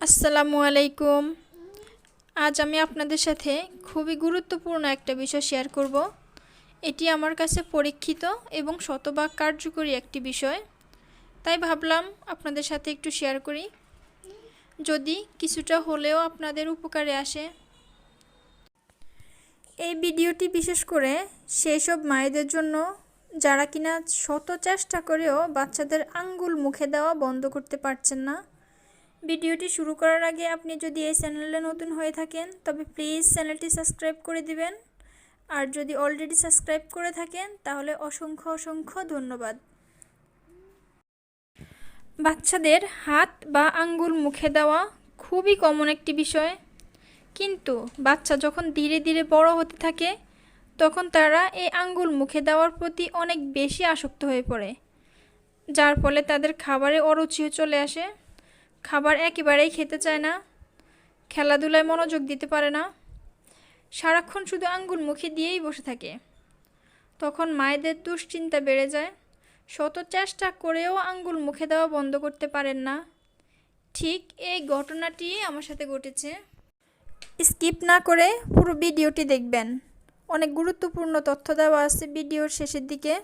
আসসালামু আলাইকুম। আজ আমি আপনাদের সাথে খুবই গুরুত্বপূর্ণ একটা বিষয় শেয়ার করব। এটি আমার কাছে পরীক্ষিত এবং শতভাগ কার্যকরী একটি বিষয়, তাই ভাবলাম আপনাদের সাথে একটু শেয়ার করি, যদি কিছুটা হলেও আপনাদের উপকারে আসে। এই ভিডিওটি বিশেষ করে সেই সব মায়েদের জন্য যারা কিনা শত চেষ্টা করেও বাচ্চাদের আঙ্গুল মুখে দেওয়া বন্ধ করতে পারছেন না। ভিডিওটি শুরু করার আগে আপনি যদি এই চ্যানেলে নতুন হয়ে থাকেন তবে প্লিজ চ্যানেলটি সাবস্ক্রাইব করে দিবেন, আর যদি অলরেডি সাবস্ক্রাইব করে থাকেন তাহলে অসংখ্য ধন্যবাদ। বাচ্চাদের হাত বা আঙ্গুল মুখে দেওয়া খুবই কমন একটি বিষয়, কিন্তু বাচ্চা যখন ধীরে ধীরে বড় হতে থাকে তখন তারা এই আঙ্গুল মুখে দেওয়ার প্রতি অনেক বেশি আসক্ত হয়ে পড়ে, যার ফলে তাদের খাবারে অরুচিও চলে আসে। খাবার একেবারেই খেতে চায় না, খেলাধুলায় মনোযোগ দিতে পারে না, সারাক্ষণ শুধু আঙ্গুল মুখে দিয়েই বসে থাকে। তখন মায়েদের দুশ্চিন্তা বেড়ে যায়, শত চেষ্টা করেও আঙ্গুল মুখে দেওয়া বন্ধ করতে পারেন না। ঠিক এই ঘটনাটি আমার সাথে ঘটেছে। স্কিপ না করে পুরো ভিডিওটি দেখবেন, অনেক গুরুত্বপূর্ণ তথ্য দেওয়া আছে ভিডিওর শেষের দিকে।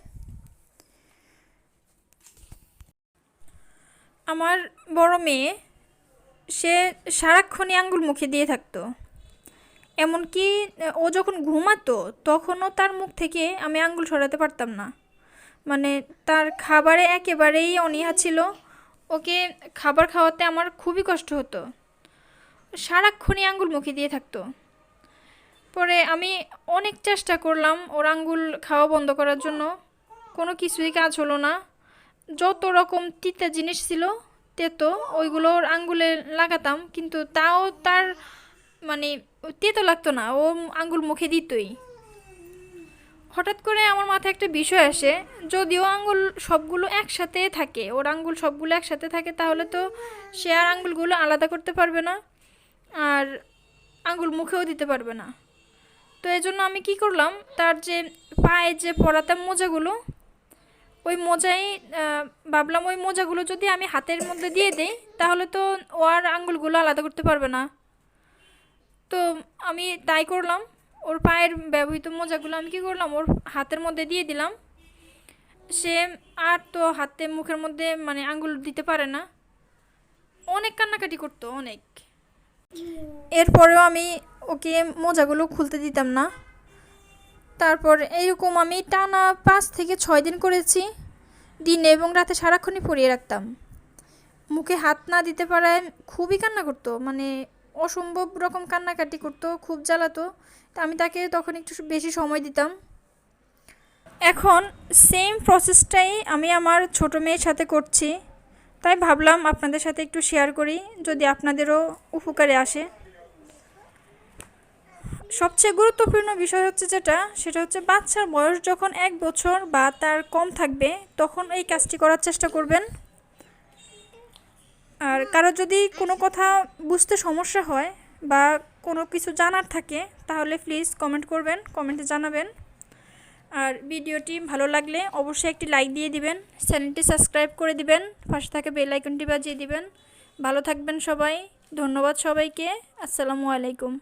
আমার বড় মেয়ে, সে সারাক্ষণই আঙ্গুল মুখে দিয়ে থাকতো। এমনকি ও যখন ঘুমাতো তখনও তার মুখ থেকে আমি আঙ্গুল সরাতে পারতাম না। মানে তার খাবারে একেবারেই অনীহা ছিল, ওকে খাবার খাওয়াতে আমার খুবই কষ্ট হতো। সারাক্ষণই আঙ্গুল মুখে দিয়ে থাকতো। পরে আমি অনেক চেষ্টা করলাম ওর আঙ্গুল খাওয়া বন্ধ করার জন্য, কোনো কিছুই কাজ হলো না। যত রকম তিতা জিনিস ছিল তেতো, ওইগুলো ওর আঙ্গুলে লাগাতাম, কিন্তু তাও তার মানে তেতো লাগতো না, ও আঙ্গুল মুখে দিতই। হঠাৎ করে আমার মাথায় একটা বিষয় আসে, যদিও আঙ্গুল সবগুলো একসাথে থাকে, ওর আঙ্গুল সবগুলো একসাথে থাকে, তাহলে তো সে আর আঙ্গুলগুলো আলাদা করতে পারবে না, আর আঙ্গুল মুখেও দিতে পারবে না। তো এই জন্য আমি কি করলাম, তার যে পায়ে যে পরাতাম মোজাগুলো, ওই মোজাই ভাবলাম ওই মোজাগুলো যদি আমি হাতের মধ্যে দিয়ে দিই তাহলে তো ও আর আঙ্গুলগুলো আলাদা করতে পারবে না। তো আমি তাই করলাম, ওর পায়ের ব্যবহৃত মোজাগুলো আমি কী করলাম, ওর হাতের মধ্যে দিয়ে দিলাম। সে আর তো হাতে মুখের মধ্যে মানে আঙ্গুল দিতে পারে না, অনেক কান্নাকাটি করতো অনেক। এরপরেও আমি ওকে মোজাগুলো খুলতে দিতাম না। তারপর এইরকম আমি টানা 5 থেকে 6 দিন করেছি, দিনে এবং রাতে সারাক্ষণই পরিয়ে রাখতাম। মুখে হাত না দিতে পারায় খুবই কান্না করতো, মানে অসম্ভব রকম কান্নাকাটি করতো, খুব জ্বালাতো। তা আমি তাকে তখন একটু বেশি সময় দিতাম। এখন সেম প্রসেসটাই আমি আমার ছোট মেয়ের সাথে করছি, তাই ভাবলাম আপনাদের সাথে একটু শেয়ার করি, যদি আপনাদেরও উপকারে আসে। সবচেয়ে গুরুত্বপূর্ণ বিষয় হচ্ছে সেটা হচ্ছে বাচ্চার বয়স যখন 1 বছর বা তার কম থাকবে তখন এই কাজটি করার চেষ্টা করবেন। আর কারো যদি কোনো কথা বুঝতে সমস্যা হয় বা কোনো কিছু জানার থাকে তাহলে প্লিজ কমেন্ট করবেন, কমেন্টে জানাবেন। আর ভিডিওটি ভালো লাগলে অবশ্যই একটি লাইক দিয়ে দিবেন, চ্যানেলটি সাবস্ক্রাইব করে দিবেন, পাশে থাকা বেল আইকনটি বাজিয়ে দিবেন। ভালো থাকবেন সবাই, ধন্যবাদ সবাইকে। আসসালামু আলাইকুম।